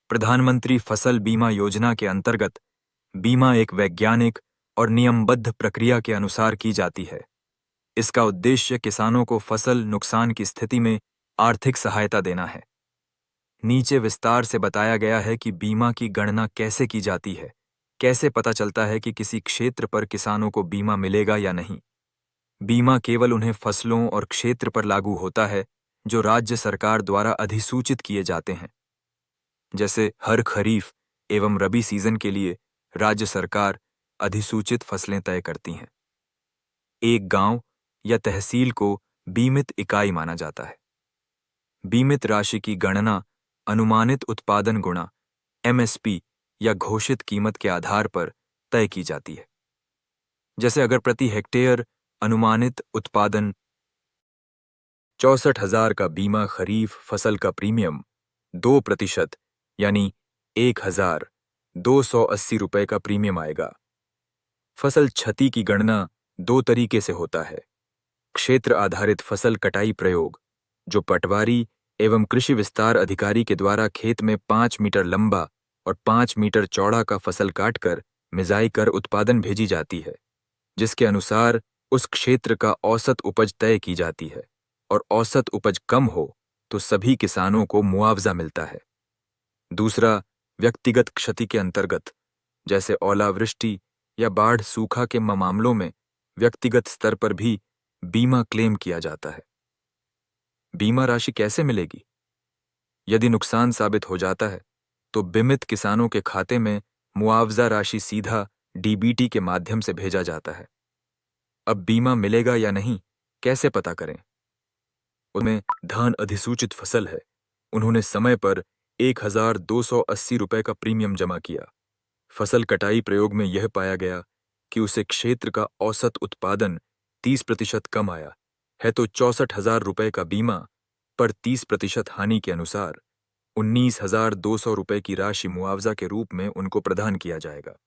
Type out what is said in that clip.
प्रधानमंत्री फसल बीमा योजना के अंतर्गत बीमा एक वैज्ञानिक और नियमबद्ध प्रक्रिया के अनुसार की जाती है। इसका उद्देश्य किसानों को फसल नुकसान की स्थिति में आर्थिक सहायता देना है। नीचे विस्तार से बताया गया है कि बीमा की गणना कैसे की जाती है, कैसे पता चलता है कि किसी क्षेत्र पर किसानों को बीमा मिलेगा या नहीं। बीमा केवल उन्हें फसलों और क्षेत्र पर लागू होता है जो राज्य सरकार द्वारा अधिसूचित किए जाते हैं। जैसे हर खरीफ एवं रबी सीजन के लिए राज्य सरकार अधिसूचित फसलें तय करती हैं। एक गांव या तहसील को बीमित इकाई माना जाता है। बीमित राशि की गणना अनुमानित उत्पादन गुणा एमएसपी या घोषित कीमत के आधार पर तय की जाती है। जैसे अगर प्रति हेक्टेयर अनुमानित उत्पादन 64,000 का बीमा खरीफ फसल का प्रीमियम 2% यानी 1,280 रुपए का प्रीमियम आएगा। फसल क्षति की गणना दो तरीके से होता है। क्षेत्र आधारित फसल कटाई प्रयोग, जो पटवारी एवं कृषि विस्तार अधिकारी के द्वारा खेत में 5 मीटर लंबा और 5 मीटर चौड़ा का फसल काटकर मिजाई कर उत्पादन भेजी जाती है, जिसके अनुसार उस क्षेत्र का औसत उपज तय की जाती है और औसत उपज कम हो तो सभी किसानों को मुआवजा मिलता है। दूसरा, व्यक्तिगत क्षति के अंतर्गत, जैसे ओलावृष्टि या बाढ़ सूखा के मामलों में व्यक्तिगत स्तर पर भी बीमा क्लेम किया जाता है। बीमा राशि कैसे मिलेगी? यदि नुकसान साबित हो जाता है तो बीमित किसानों के खाते में मुआवजा राशि सीधा डीबीटी के माध्यम से भेजा जाता है। अब बीमा मिलेगा या नहीं कैसे पता करें? उनमें धान अधिसूचित फसल है, उन्होंने समय पर 1,280 रुपए का प्रीमियम जमा किया। फसल कटाई प्रयोग में यह पाया गया कि उसे क्षेत्र का औसत उत्पादन 30% कम आया है तो 64,000 रुपए का बीमा पर 30% हानि के अनुसार 19,200 रुपए की राशि मुआवजा के रूप में उनको प्रदान किया जाएगा।